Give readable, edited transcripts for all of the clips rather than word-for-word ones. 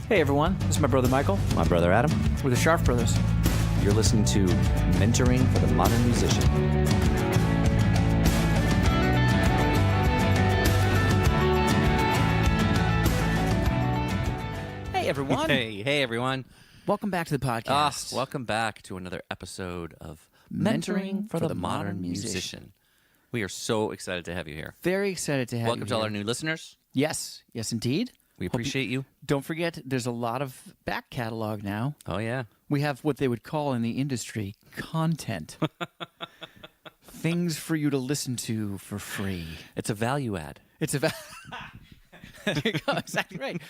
Hey everyone, this is my brother Michael. My brother Adam. We're the Scharff Brothers. You're listening to Mentoring for the Modern Musician. Hey everyone. Hey everyone. Welcome back to the podcast. Welcome back to another episode of Mentoring for the Modern Musician. We are so excited to have you here. Very excited to have Welcome you to all here. our new listeners. Yes, indeed. We appreciate you. Don't forget, there's a lot of back catalog now. Oh, yeah. We have what they would call in the industry content. Things for you to listen to for free. It's a value add. It's a there you go, exactly right.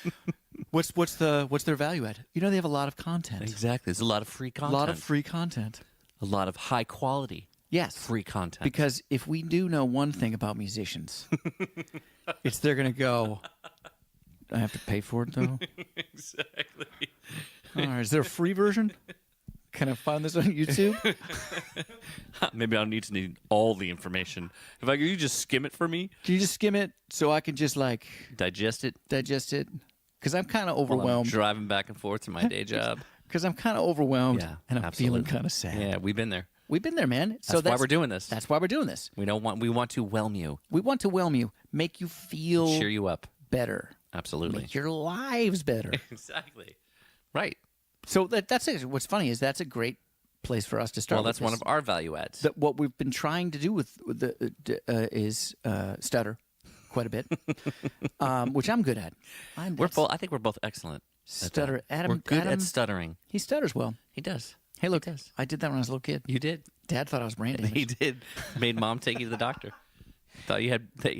What's their value add? You know, they have a lot of content. Exactly. There's a lot of free content. A lot of free content. A lot of high quality. Yes. Free content. Because if we do know one thing about musicians, it's they're going to go, I have to pay for it, though? Exactly. All right, is there a free version? Can I find this on YouTube? Maybe I'll need to need all the information. If you just skim it for me. Can you just skim it so I can just, Digest it. Because I'm kind of While I'm overwhelmed. driving back and forth to my day job. Because I'm kind of overwhelmed, Yeah, and I'm absolutely. feeling kind of sad. Yeah, we've been there. We've been there, man. That's why we're doing this. That's why we're doing this. We want to whelm you. We want to whelm you, make you feel Cheer you up. better. Absolutely. Make your lives better. Exactly. Right. So that's it. What's funny is that's a great place for us to start. Well, that's with one this. of our value adds. What we've been trying to do with is stutter quite a bit, which I'm good at. I think we're both excellent. at Stutter. that. Adam, We're good Adam, at stuttering. He stutters well. He does. Hey, look, He does. I did that when I was a little kid. You did. Dad thought I was brain damaged. He did. Made mom take you to the doctor. Thought you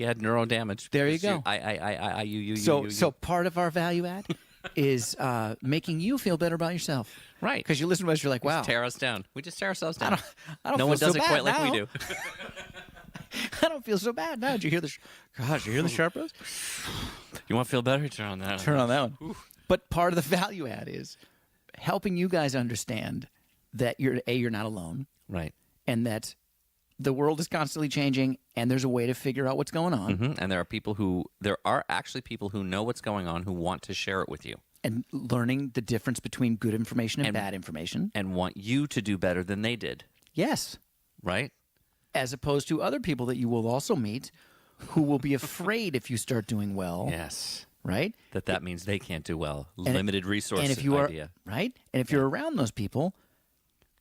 had neuro damage. There you go. You. So part of our value add is making you feel better about yourself. Right. Because you listen to us, you're like, wow. Tear us down. We just tear ourselves down. I don't No feel one so does it bad quite like we now. do. I don't feel so bad now. Did you hear the? Gosh, you hear the Scharff Bros? You want to feel better? Turn on that. Turn on that one. But part of the value add is helping you guys understand that you're not alone, Right. and that the world is constantly changing, and there's a way to figure out what's going on, And there are actually people who know what's going on who want to share it with you and learning the difference between good information and bad information. and want you to do better than they did. Yes. Right. As opposed to other people that you will also meet who will be afraid if you start doing well. Yes. Right? That means they can't do well. Limited resource And if you idea. are right, and if you're around those people,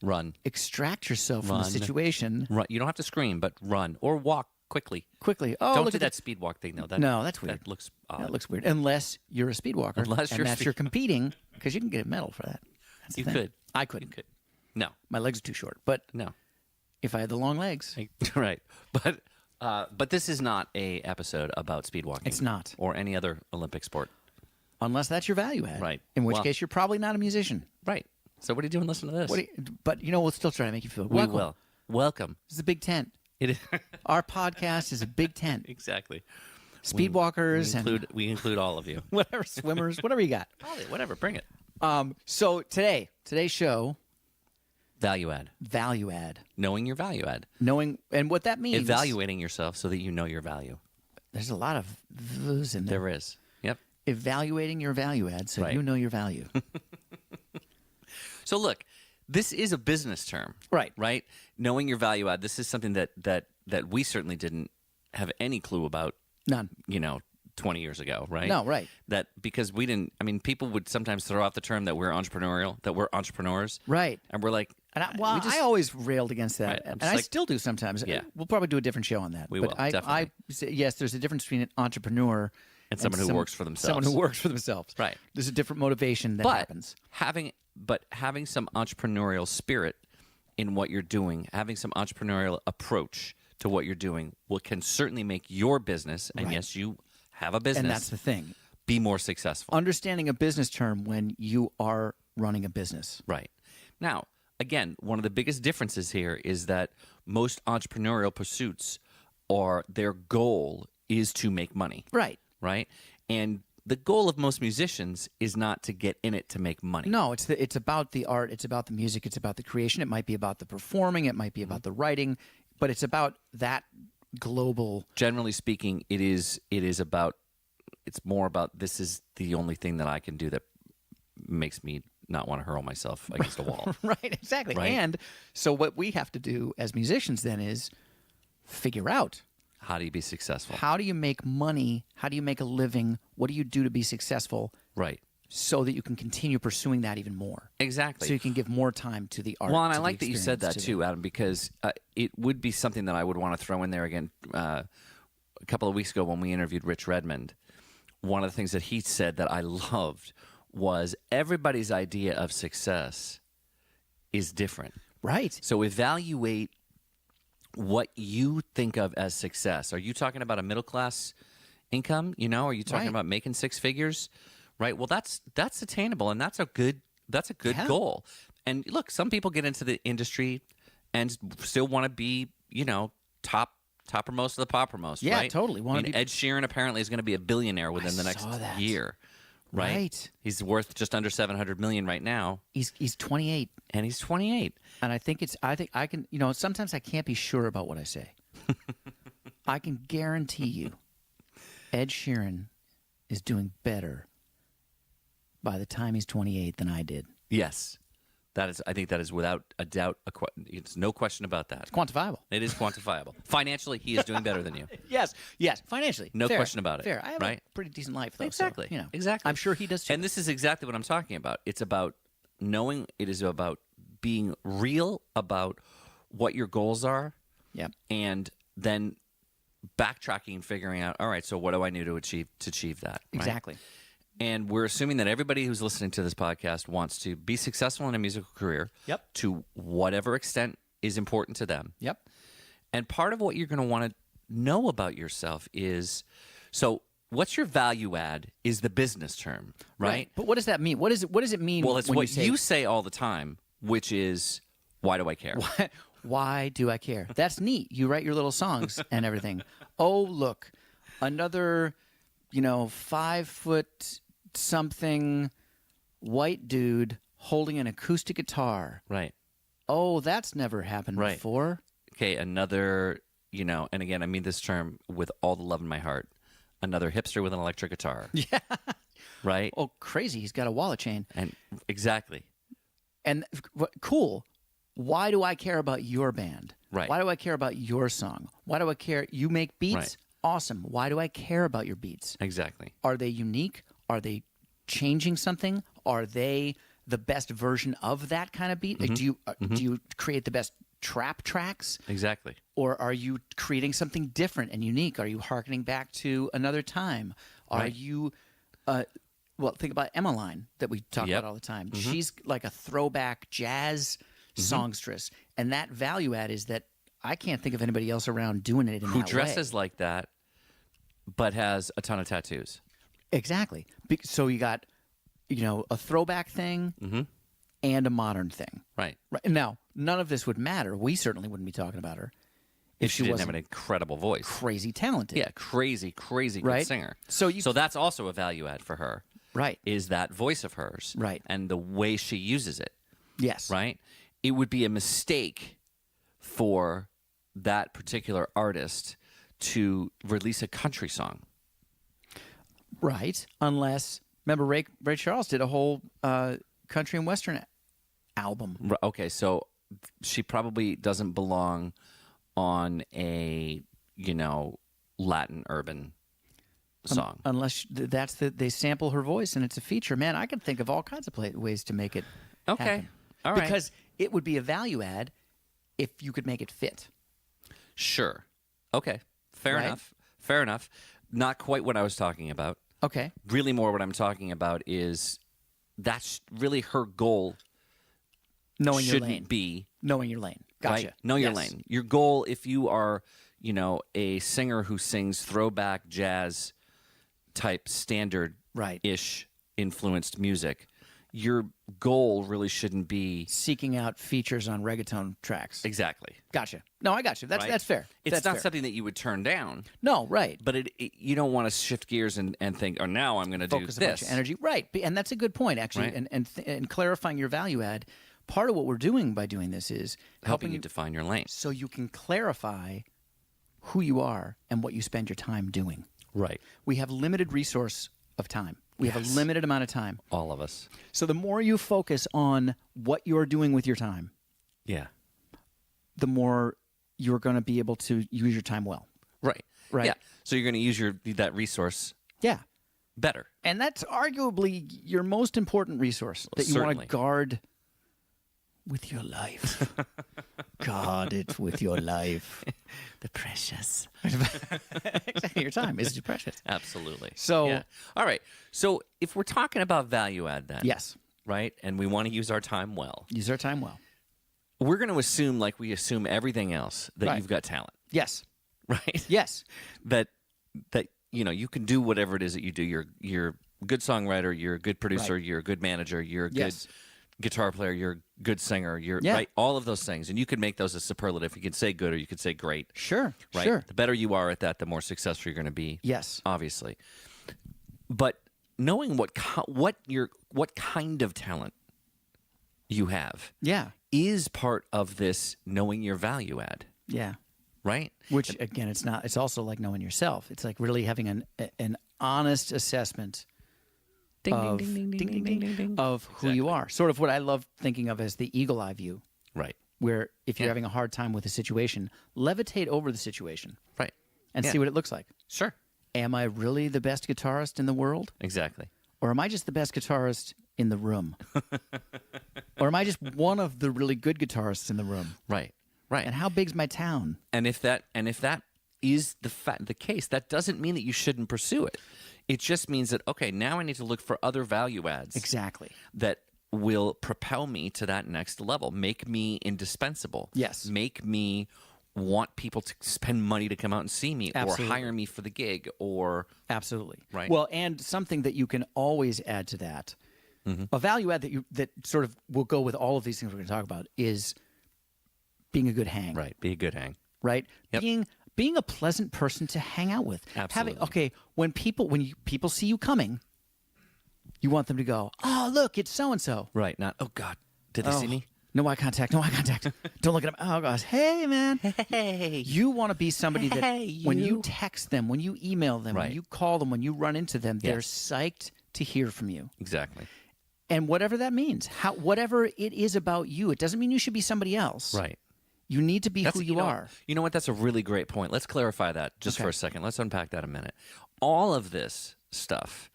Run. extract yourself from the Run. situation Run. You don't have to scream, but run or walk quickly. quickly. Oh, Don't look do at that speed walk thing, though. No, that's weird. That looks odd. That looks weird. Unless you're a speed walker. Unless and you're a that's speed- you're competing, because you can get a medal for that. That's the You thing. could. I couldn't. You could. No. My legs are too short. But No. if I had the long legs, Right. But this is not a episode about speed walking. It's not. Or any other Olympic sport. unless that's your value add. Right. In which Well- case, you're probably not a musician. Right. So what are you doing listening to this? But we'll still try to make you feel We welcome. will. Welcome. This is a big tent. It is. Our podcast is a big tent. Exactly. Speed walkers We include all of you. and whatever, swimmers, whatever you got. Whatever. Bring it. So today's show, Value add. value add. Knowing your value add. Knowing, and what that means. Evaluating yourself so that you know your value. There's a lot of v's in there. There is. Yep. Evaluating your value add so Right. you know your value. So look, this is a business term. Right. Right? Knowing your value add. This is something that we certainly didn't have any clue about, None. 20 years ago, right? No, right. That because we didn't, people would sometimes throw out the term that we're entrepreneurial, that we're entrepreneurs. Right. And we're like, And I always railed against that, Right, I'm and just I like- still do sometimes. Yeah. We'll probably do a different show on that. We but will, I definitely. say, yes, there's a difference between an entrepreneur And someone who works for themselves. Someone who works for themselves. Right. There's a different motivation that happens. having some entrepreneurial spirit in what you're doing, having some entrepreneurial approach to what you're doing, can certainly make your business, and Right. yes, you have a business, And that's the thing. be more successful. Understanding a business term when you are running a business. Right. Now, again, one of the biggest differences here is that most entrepreneurial pursuits their goal is to make money. Right. Right? And the goal of most musicians is not to get in it to make money. No, it's about the art, it's about the music, it's about the creation. It might be about the performing, it might be about the writing, but it's about that global. Generally speaking, it's more about this is the only thing that I can do that makes me not want to hurl myself against a wall. Right, exactly. Right? And so what we have to do as musicians then is figure out, How do you be successful? how do you make money? How do you make a living? What do you do to be successful Right. so that you can continue pursuing that even more? Exactly. So you can give more time to the art. Well, and to I the like that you said that experience, too, Adam, because it would be something that I would want to throw in there again. A couple of weeks ago when we interviewed Rich Redmond, one of the things that he said that I loved was everybody's idea of success is different. Right. So evaluate what you think of as success. Are you talking about a middle class income? Are you talking Right. about making six figures? Right. Well, that's attainable, and that's a good Yeah. goal. And look, some people get into the industry and still want to be, toppermost of the poppermost. Yeah, right? totally. I mean, Ed Sheeran apparently is going to be a billionaire within the next saw that. year. Right. He's worth just under $700 million right now, He's 28. and he's 28. And I think I can, sometimes I can't be sure about what I say. I can guarantee you Ed Sheeran is doing better by the time he's 28 than I did. Yes. I think that is without a doubt. It's no question about that. It's quantifiable. It is quantifiable. Financially, he is doing better than you. Yes, financially. No Fair, question about it, Fair. I have right? a pretty decent life, though. Exactly. So, Exactly. I'm sure he does too. And this is exactly what I'm talking about. It's about knowing. It is about being real about what your goals are, Yep. and then backtracking and figuring out. All right, so what do I need to achieve that? Right? Exactly. And we're assuming that everybody who's listening to this podcast wants to be successful in a musical career. Yep. To whatever extent is important to them. Yep. And part of what you're going to want to know about yourself is, so what's your value add is the business term, right? But what does that mean? What does it mean? Well, it's when what you say all the time, which is, why do I care? Why do I care? That's neat. You write your little songs and everything. Oh, look, another, 5-foot something white dude holding an acoustic guitar. Right. Oh, that's never happened Right. before. Okay, another, and again, I mean this term with all the love in my heart, another hipster with an electric guitar. Yeah. Right? Oh, crazy. He's got a wallet chain. And exactly. And cool. Why do I care about your band? Right. Why do I care about your song? Why do I care? You make beats? Right. Awesome. Why do I care about your beats? Exactly. Are they unique? Are they changing something? Are they the best version of that kind of beat? Like, do you create the best trap tracks? Exactly. Or are you creating something different and unique? Are you hearkening back to another time? Are Right. you think about Emmeline that we talk Yep. about all the time. She's like a throwback jazz songstress. And that value add is that I can't think of anybody else around doing it in Who that dresses way. like that, but has a ton of tattoos. Exactly. So you got, a throwback thing and a modern thing. Right. Right. Now, none of this would matter. We certainly wouldn't be talking about her if She didn't have wasn't an incredible voice. crazy talented. Yeah, crazy good Right. singer. So that's also a value add for her. Right. Is that voice of hers. Right. And the way she uses it. Yes. Right? It would be a mistake for that particular artist to release a country song. Right. Unless, remember, Ray Charles did a whole country and western album. Okay, so she probably doesn't belong on a, Latin urban song. Unless they sample her voice and it's a feature. Man, I could think of all kinds of ways to make it Okay. happen. All right. Because it would be a value add if you could make it fit. Sure. Okay. Fair Right? enough. Fair enough. Not quite what I was talking about. Okay. Really more what I'm talking about is that's really her goal Knowing your shouldn't lane. be Knowing your lane. Gotcha. right? Know your Yes. lane. Your goal, if you are, a singer who sings throwback jazz type standard Right. ish influenced music, your goal really shouldn't be Seeking out features on reggaeton tracks. exactly. Gotcha. No, I got you. That's right? that's fair. It's That's not fair. something that you would turn down, No, right. but you don't want to shift gears and think, oh, now I'm going to do Focus this. a bunch of energy. Right. And that's a good point, actually. Right. And clarifying your value add, part of what we're doing by doing this is Helping you define your lane. so you can clarify who you are and what you spend your time doing. Right. We have limited resource of time We have a limited amount of time. All of us. So the more you focus on what you're doing with your time, Yeah. the more you're going to be able to use your time well. Right. Right. Yeah. So you're going to use that resource Yeah. better. And that's arguably your most important resource that you want Certainly. to guard with your life. Guard it with your life. The precious. Exactly. Your time is precious. Absolutely. So- yeah. All right. So if we're talking about value add then, Yes. right, and we want to use our time well, Use our time well. we're going to assume, like we assume everything else, that Right. you've got talent, Yes. right? Yes. that you can do whatever it is that you do. You're a good songwriter, you're a good producer, Right. you're a good manager, you're a Yes. good guitar player, you're a good singer, you're Yeah. right, all of those things. And you can make those a superlative. You can say good or you could say great. Sure. Right? Sure. The better you are at that, the more successful you're going to be. Yes. Obviously. But knowing what kind of talent you have Yeah. is part of this knowing your value add, Yeah. right? Which again, it's not. It's also like knowing yourself. It's like really having an honest assessment of of who you are. Sort of what I love thinking of as the eagle eye view, Right. where if you're having a hard time with a situation, levitate over the situation Right. and Yeah. see what it looks like. Sure. Am I really the best guitarist in the world, Exactly. or am I just the best guitarist in the room, or am I just one of the really good guitarists in the room? Right. Right. And how big's my town? And if that is the case, that doesn't mean that you shouldn't pursue it. It just means that, okay, now I need to look for other value adds Exactly. that will propel me to that next level, make me indispensable. Yes. Make me want people to spend money to come out and see me Absolutely. or hire me for the gig or Absolutely. Right. Well, and something that you can always add to that, a value add that sort of will go with all of these things we're going to talk about is being a good hang. right, be a good hang. Right. Yep. Being a pleasant person to hang out with. Absolutely. When people see you coming, you want them to go, "Oh, look, it's so and so." Right. Not, oh God, did they see me? No eye contact. No eye contact. Don't look at them. Oh gosh. Hey man. Hey. You want to be somebody that Hey, when you you. text them, when you email them, Right. when you call them, when you run into them, they're Yes. psyched to hear from you. Exactly. And whatever that means, whatever it is about you, it doesn't mean you should be somebody else. Right. You need to be who you are. You know what? That's a really great point. Let's clarify that just for a second. Let's unpack that a minute. All of this stuff,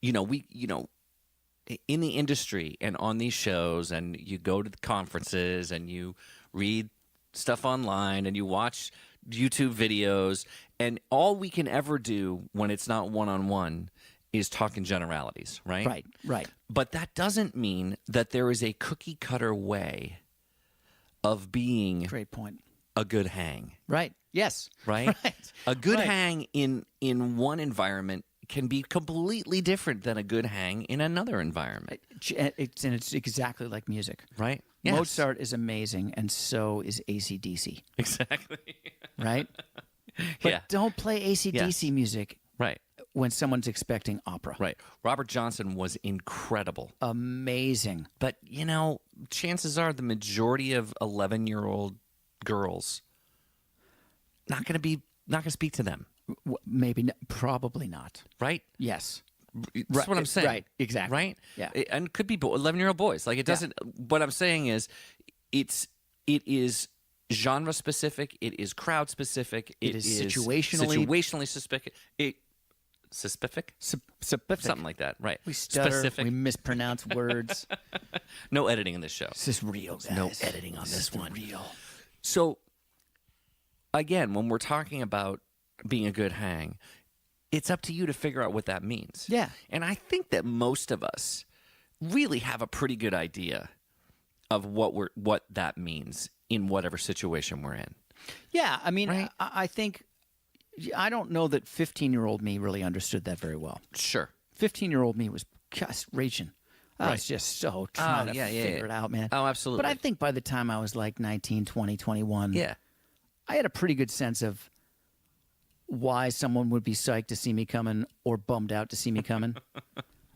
in the industry and on these shows, and you go to the conferences and you read stuff online and you watch YouTube videos, and all we can ever do when it's not one-on-one is talk in generalities, right? Right. But that doesn't mean that there is a cookie cutter way of being Great point. a good hang, Right. Yes. right? Right. A good Right. hang in one environment can be completely different than a good hang in another environment, It's exactly like music. right? Yes. Mozart is amazing, and so is AC/DC. Exactly. Right. But Yeah. don't play AC/DC music Right. when someone's expecting opera. Right. Robert Johnson was incredible. Amazing. But, chances are the majority of 11-year-old girls not going to speak to them, Maybe, probably not. right? Yes. That's Right, what I'm saying. right, exactly. Right? Yeah. And it could be 11-year-old boys. Like, it doesn't, what I'm saying is it is genre specific, it is crowd specific, It is situationally- specific. Specific? Specific. Something like that, right? We stutter. Specific. We mispronounce words. No editing in this show. This is real, guys. No editing on this one. Real. So, again, when we're talking about being a good hang, it's up to you to figure out what that means. Yeah. And I think that most of us really have a pretty good idea of what that means in whatever situation we're in. Yeah, I mean, Right. I think I don't know that 15-year-old me really understood that very well. Sure. 15-year-old me was just raging. I was just so trying to figure it out, man. Oh, absolutely. But I think by the time I was like 19, 20, 21, Yeah. I had a pretty good sense of why someone would be psyched to see me coming or bummed out to see me coming.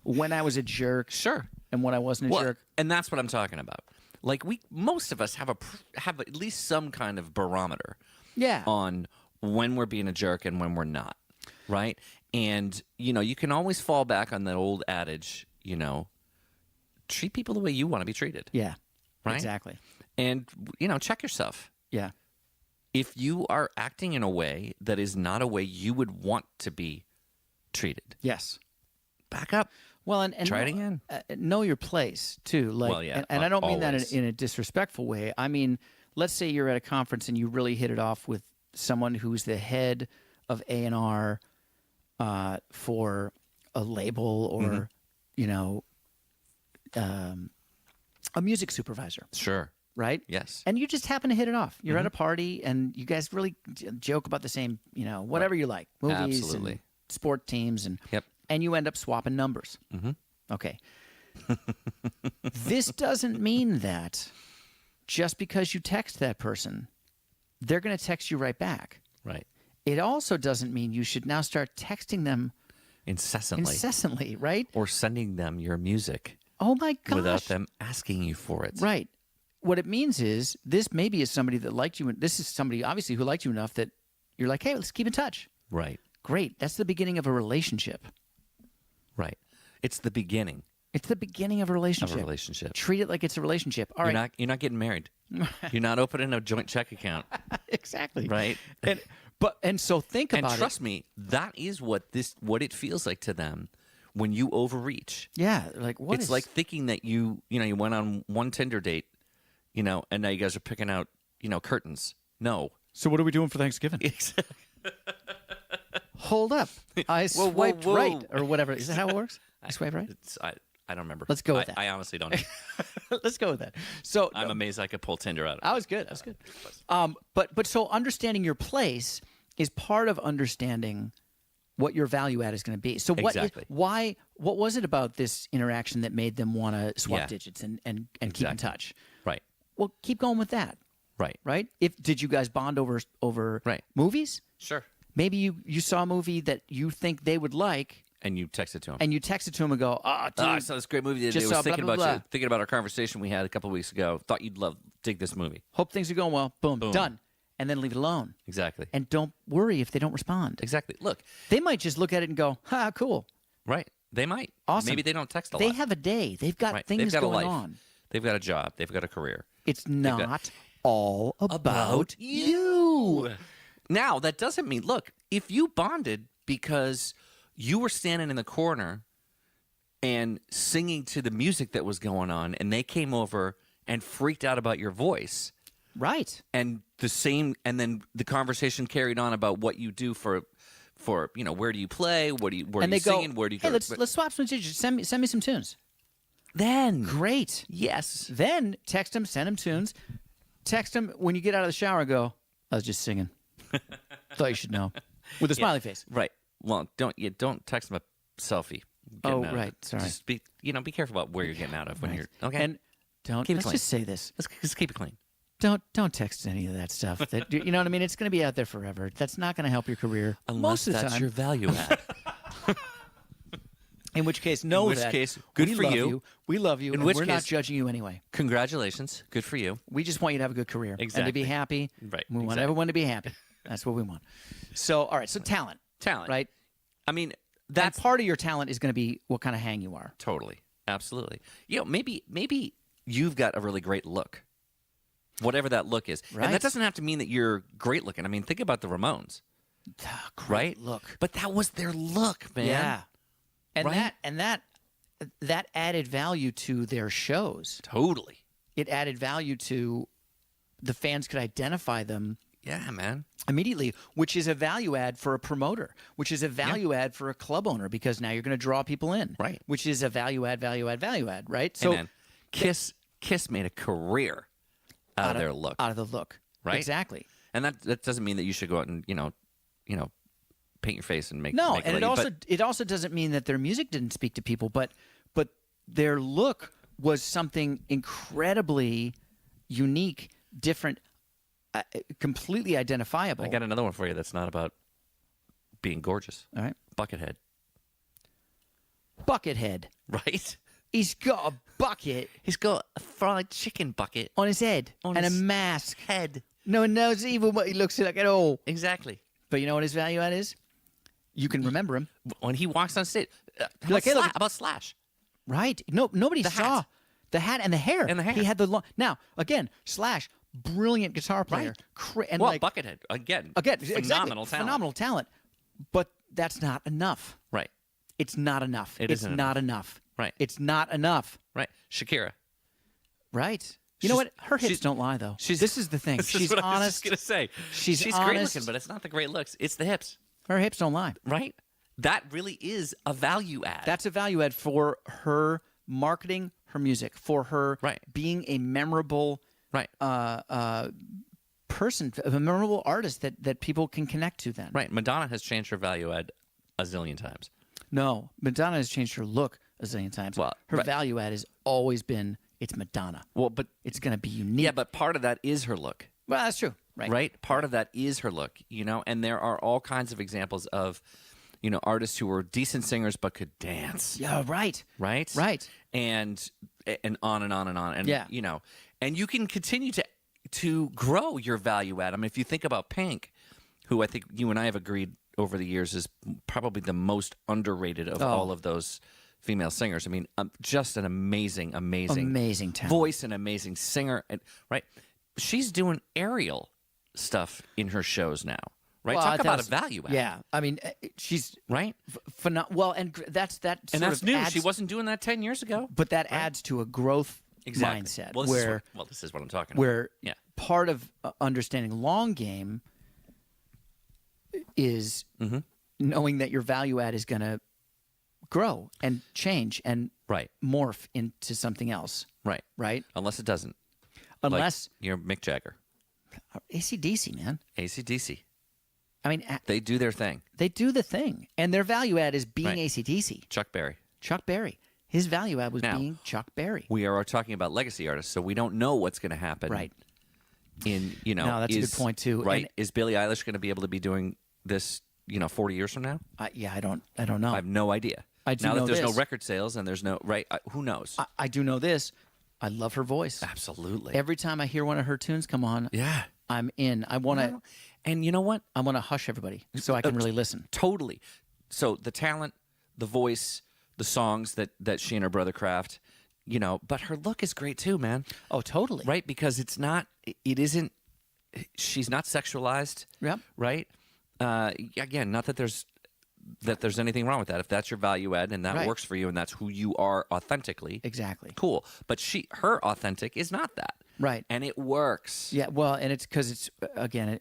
When I was a jerk. Sure. And when I wasn't a jerk. And that's what I'm talking about. Like most of us have at least some kind of barometer Yeah. on when we're being a jerk and when we're not. right? And, you can always fall back on that old adage, treat people the way you want to be treated. Yeah. Right? Exactly. And, check yourself. Yeah. If you are acting in a way that is not a way you would want to be treated, Yes. back up. Well, and try it again. Know your place too. Like, Well, yeah, and I don't mean that always. in a disrespectful way. I mean, let's say you're at a conference and you really hit it off with someone who's the head of A&R for a label or, a music supervisor, Sure. right? Yes. And you just happen to hit it off. You're at a party and you guys really joke about the same, whatever you like, movies Absolutely. and sport teams, and you end up swapping numbers. Mm-hmm. Okay. This doesn't mean that just because you text that person, they're going to text you right back. Right. It also doesn't mean you should now start texting them Incessantly. right? Or sending them your music Oh my gosh. without them asking you for it. Right. What it means is this maybe is somebody that liked you. This is somebody obviously who liked you enough that you're like, hey, let's keep in touch. Right. Great. That's the beginning of a relationship. Right. It's the beginning It's the beginning of a relationship. of a relationship. Treat it like it's a relationship. All right. You're not getting married. You're not opening a joint check account. Exactly. Right. And so think And about it. trust me, that is what it feels like to them when you overreach. Yeah. Like what It's is- like thinking that you went on one Tinder date, and now you guys are picking out, curtains. No. So what are we doing for Thanksgiving? Hold up. I Whoa, whoa, swiped whoa. right or whatever. Is that how it works? I swipe right? I don't remember. Let's go with that. I honestly don't know. Let's go with that. So I'm amazed I could pull Tinder out of it. I was good. I was good. But so understanding your place is part of understanding what your value add is going to be. So Exactly. what was it about this interaction that made them want to swap Yeah. digits and keep in Exactly. touch? Right. Well, keep going with that. Right. Right? Did you guys bond over Right. movies? Sure. Maybe you saw a movie that you think they would like, And you text it to him. and you text it to them and go, dude, I saw this great movie the other day. just I was saw blah, thinking blah, about blah. you, thinking about our conversation we had a couple of weeks ago. Thought you'd dig this movie. hope things are going well. Boom, Boom. done. And then leave it alone. Exactly. And don't worry if they don't respond. Exactly. Look, They might just look at it and go, cool. right. They might. Awesome. Maybe they don't text a They lot. have a day. They've got Right. things They've got going a life. on. They've got a job. They've got a career. It's not all about you. Now, that doesn't mean, look, if you bonded because you were standing in the corner and singing to the music that was going on, and they came over and freaked out about your voice, Right. and then the conversation carried on about what you do for where do you play, where are you And they singing, go, where do you hey, go? let's swap some digits. Send me some tunes. Then, Great. yes, Then text them, send them tunes. Text them when you get out of the shower. Go, I was just singing. Thought you should know. With a smiley face. right. Well, don't text them a selfie. Oh, getting out of right. it. Sorry. Just be careful about where you're getting out of when you're okay. And don't. Keep it Let's clean. just say this. Let's just keep it clean. Don't text any of that stuff. That you know what I mean. It's going to be out there forever. That's not going to help your career. Unless most of the that's time. your value add. In which case, know In which that. case, good we for love you. We love you. In And which we're not case- judging you anyway. Congratulations. Good for you. We just want you to have a good career and to Exactly. be happy. Right, We want exactly. everyone to be happy. That's what we want. So, all right. So, talent. Talent. Right. I mean, That that's part of your talent is going to be what kind of hang you are. totally. Absolutely. Maybe you've got a really great look. Whatever that look is. And Right. that doesn't have to mean that you're great looking. I mean, think about the Ramones, right? Look. But that was their look, man. Yeah. And Right? that added value to their shows. Totally. It added value to the fans could identify them Yeah, man. immediately, which is a value add for a promoter, which is a value add for a club owner because now you're going to draw people in. Right. Which is a value add, right? So, hey, man, Kiss made a career out of their look. Out of the look. Right? Exactly. And that doesn't mean that you should go out and, paint your face and make No, make and a lady, it also doesn't mean that their music didn't speak to people, but their look was something incredibly unique, different, completely identifiable. I got another one for you that's not about being gorgeous. All right. Buckethead. Buckethead. Right? He's got a bucket He's got a fried chicken bucket on his head On and his a mask. head. No one knows even what he looks like at all. Exactly. But you know what his value add is? You can remember him. When he walks on stage. How like, hey, look- about Slash? Right. No, nobody The saw hat. the hat and the hair. And the hair. He had the long. Now, again, Slash, brilliant guitar player. Right. And Well, like, Buckethead, again, exactly, phenomenal talent. Phenomenal talent. But that's not enough. Right, It's not enough. It's isn't not enough. Right. It's not enough. right. Shakira. Right. You know She's- what? Her hips she's- don't lie, though. she's- This is the thing. This is She's what I was honest. just going to say. She's great honest. looking, but it's not the great looks. It's the hips, Her hips don't lie. right? That really is a value add. That's a value add for her marketing her music, for her Right. being a memorable right. person, a memorable artist that people can connect to then. Right. Madonna has changed her value add a zillion times. No, Madonna has changed her look a zillion times. Well, her right. value add has always been it's Madonna. Well, but It's going to be unique. yeah, but part of that is her look. Well, that's true. Right. Right? Part of that is her look, and there are all kinds of examples of, artists who were decent singers but could dance. Yeah, right. Right? Right. And on and on and on. And, Yeah. and you can continue to grow your value add. I mean, if you think about Pink, who I think you and I have agreed over the years is probably the most underrated of all of those female singers. I mean, just an amazing Amazing talent. voice, an amazing singer, right? She's doing aerial stuff in her shows now, right? Well, Talk that about was- a value add, Yeah. I mean, she's right? well, and that's that And sort that's of new. adds, She wasn't doing that 10 years ago. but that adds to a growth Exactly. mindset Well, this is what I'm talking about. where Yeah. part of understanding long game is Mm-hmm. knowing that your value add is going to grow and change and Right. morph into something else, Right. right? Unless it doesn't. Unless Like you're Mick Jagger, AC/DC, man. AC/DC. I mean, They do their thing. they do the thing, and their value add is being Right. AC/DC. Chuck Berry. Chuck Berry, his value add was Now, being Chuck Berry. We are talking about legacy artists, so we don't know what's going to happen. Right. In No, that's a good point, too. Right. And- Is Billie Eilish going to be able to be doing this? 40 years from now? Yeah, I don't know. I have no idea. I do now know that there's no this. record sales and there's no right. Who knows? I do know this. I love her voice. Absolutely. Every time I hear one of her tunes come on, yeah. I'm in. I want to. And you know what? I want to hush everybody so I can really listen. Totally. So the talent, the voice, the songs that she and her brother craft, but her look is great too, man. Oh, totally. Right? Because it isn't. She's not sexualized. Yep. Right. Again, not that there's anything wrong with that. If that's your value add and that Right. works for you and that's who you are authentically, Exactly. cool. But her authentic is not that. Right. And it works. Yeah. Well, and it's because it's again,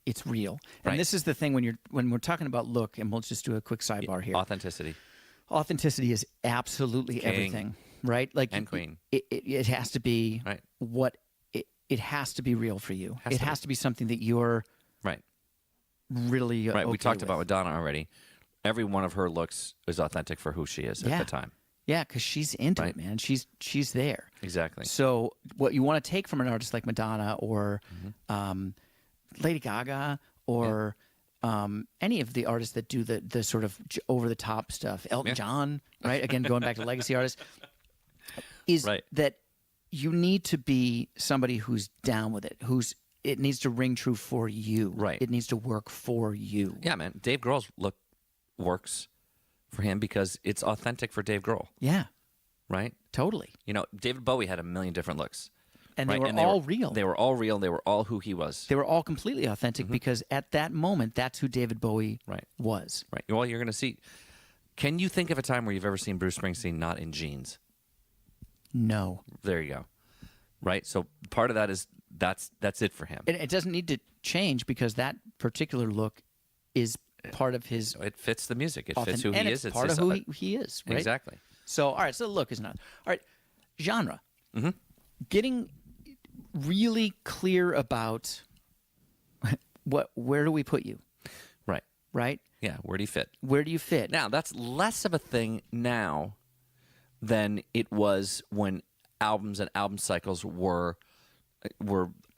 it's real. And Right. this is the thing when we're talking about look, and we'll just do a quick sidebar here. Authenticity. Authenticity is absolutely King. everything, right? Like And queen. It has to be Right. what it has to be real for you. Has It to has to be something that you're Right. really Right. We okay talked with. about Madonna already. Every one of her looks is authentic for who she is Yeah. at the time. Yeah, because she's into Right. it, man. She's there. Exactly. So what you want to take from an artist like Madonna or Mm-hmm. Lady Gaga or any of the artists that do the sort of over the top stuff, Elton Yeah. John, right? Again, going back to legacy artists, is Right. that you need to be somebody who's down with it, it needs to ring true for you. Right. It needs to work for you. Yeah, man. Dave Grohl's look works for him because it's authentic for Dave Grohl, Yeah, right? totally. David Bowie had a million different looks. And right? they were all real. They were all real. They were all who he was. They were all completely authentic because at that moment, that's who David Bowie Right. was. Right. Well, you're going to see. Can you think of a time where you've ever seen Bruce Springsteen not in jeans? No. There you go. Right. So part of that is that's it for him. It doesn't need to change because that particular look is part of his It fits the music. It fits authentic, who he and is. it's part of who he is, right? Exactly. So, all right, so the look is not. All right, genre. Mm-hmm. Getting really clear about where do we put you, Right. right? Yeah. Where do you fit? Where do you fit? Now, that's less of a thing now than it was when albums and album cycles were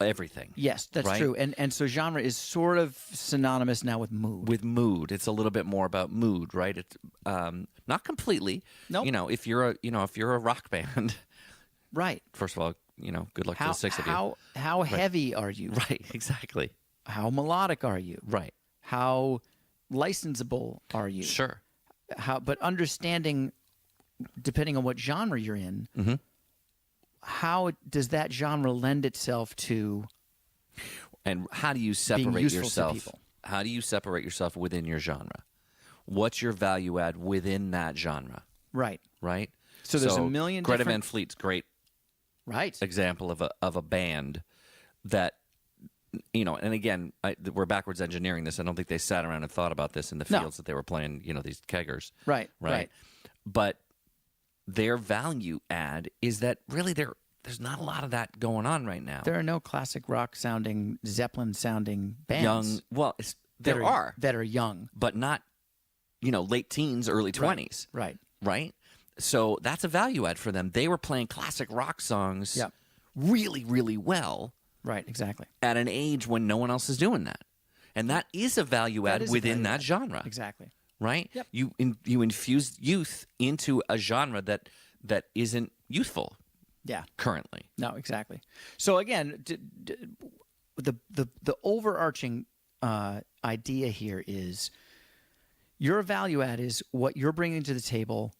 everything. Yes, that's right? true. And so genre is sort of synonymous now with mood. With mood, it's a little bit more about mood, right? It's not completely. Nope. If you're a rock band, right. first of all, good luck to the six of you. How heavy are you? Right, exactly. How melodic are you? Right. How licensable are you? Sure. But understanding, depending on what genre you're in, how does that genre lend itself to? And how do you separate being useful to yourself? people? How do you separate yourself within your genre? What's your value add within that genre? Right. Right. So there's a million Greta different... Van Fleet's great Right. example of a band that, you know, and again, we're backwards engineering this. I don't think they sat around and thought about this in the fields that they were playing, you know, these keggers. Right. But their value add is that really there's not a lot of that going on right now. There are no classic rock sounding, Zeppelin sounding bands. There are that are young, but not, you know, late teens, early 20s. Right. So that's a value add for them. They were playing classic rock songs really, really well. Right, exactly. At an age when no one else is doing that. And that is a value add within that genre. Exactly. Right? Yep. You infuse youth into a genre that isn't youthful. Yeah. Currently. No, exactly. So again, the overarching idea here is your value add is what you're bringing to the table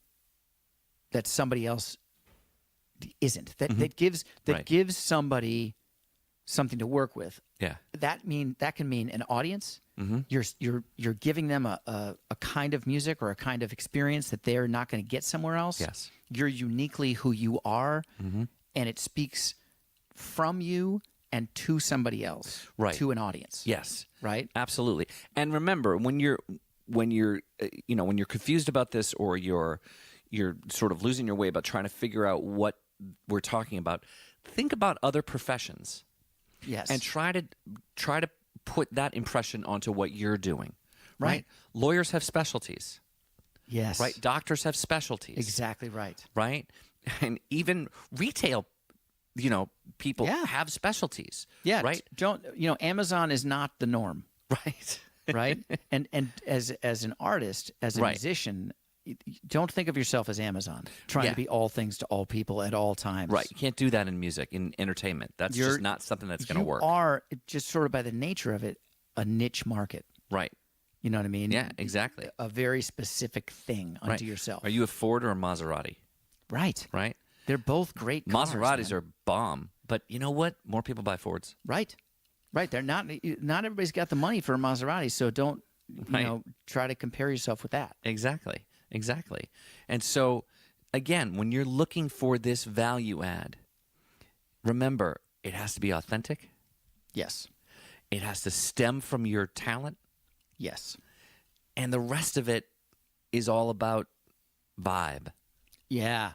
that somebody else isn't. That gives somebody something to work with. Yeah. That can mean an audience. You're giving them a kind of music or a kind of experience that they're not going to get somewhere else. Yes. You're uniquely who you are, and it speaks from you and to somebody else, to an audience. Yes. Right? Absolutely. And remember, when you're confused about this, or you're sort of losing your way about trying to figure out what we're talking about, think about other professions. Yes. And try to put that impression onto what you're doing. Right. Lawyers have specialties. Yes. Right. Doctors have specialties. Exactly right. Right. And even retail, people have specialties. Yeah. Right. Amazon is not the norm. Right. Right. And as an artist, as a musician, don't think of yourself as Amazon, trying to be all things to all people at all times. Right. You can't do that in music, in entertainment. That's just not something that's going to work. You are, just sort of by the nature of it, a niche market. Right. You know what I mean? Yeah, exactly. A very specific thing unto yourself. Are you a Ford or a Maserati? Right. Right. They're both great cars. Maseratis are bomb. But you know what? More people buy Fords. Right. Right. They're not everybody's got the money for a Maserati, so don't try to compare yourself with that. Exactly. And so, again, when you're looking for this value add, remember, it has to be authentic. Yes. It has to stem from your talent. Yes. And the rest of it is all about vibe. Yeah.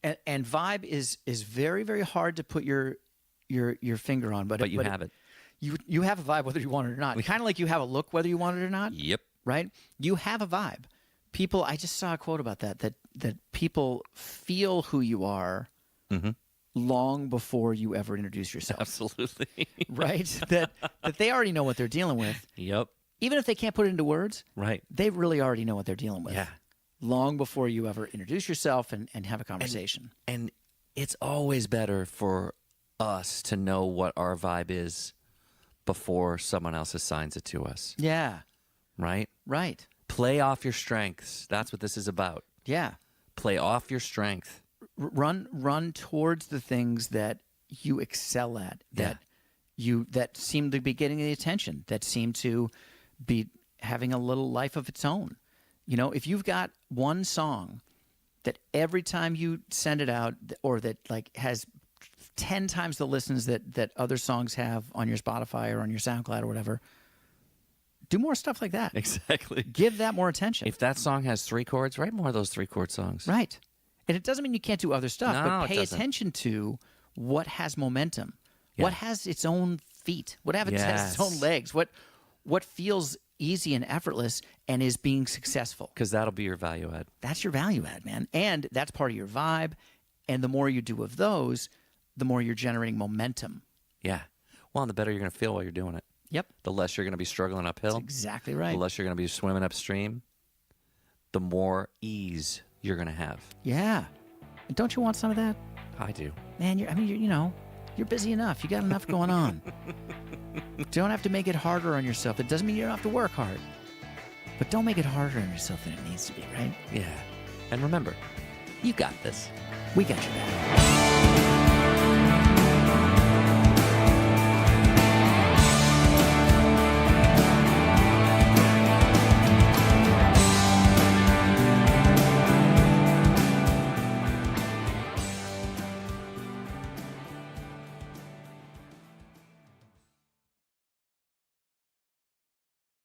And vibe is very, very hard to put your finger on. But you have it. You have a vibe whether you want it or not. Kind of like you have a look whether you want it or not. Yep. Right? You have a vibe. People, I just saw a quote about that people feel who you are long before you ever introduce yourself. Absolutely. Right? That they already know what they're dealing with. Yep. Even if they can't put it into words, right? They really already know what they're dealing with. Yeah. Long before you ever introduce yourself and have a conversation. And it's always better for us to know what our vibe is before someone else assigns it to us. Yeah. Right? Right. Play off your strengths. That's what this is about. Yeah. Play off your strength. Run towards the things that you excel at, that seem to be getting the attention, that seem to be having a little life of its own. If you've got one song that every time you send it out, or that has 10 times the listens that other songs have on your Spotify or on your SoundCloud or whatever, do more stuff like that. Exactly. Give that more attention. If that song has 3 chords, write more of those 3-chord songs. Right. And it doesn't mean you can't do other stuff, but pay doesn't. attention to what has momentum, what has its own feet, what has its own legs, what feels easy and effortless and is being successful. Because that'll be your value add. That's your value add, man. And that's part of your vibe. And the more you do of those, the more you're generating momentum. Yeah. Well, and the better you're going to feel while you're doing it. Yep. The less you're going to be struggling uphill. That's exactly right. The less you're going to be swimming upstream. The more ease you're going to have. Yeah. And don't you want some of that? I do. Man, you're busy enough. You got enough going on. Don't have to make it harder on yourself. It doesn't mean you don't have to work hard. But don't make it harder on yourself than it needs to be, right? Yeah. And remember, you got this. We got your back.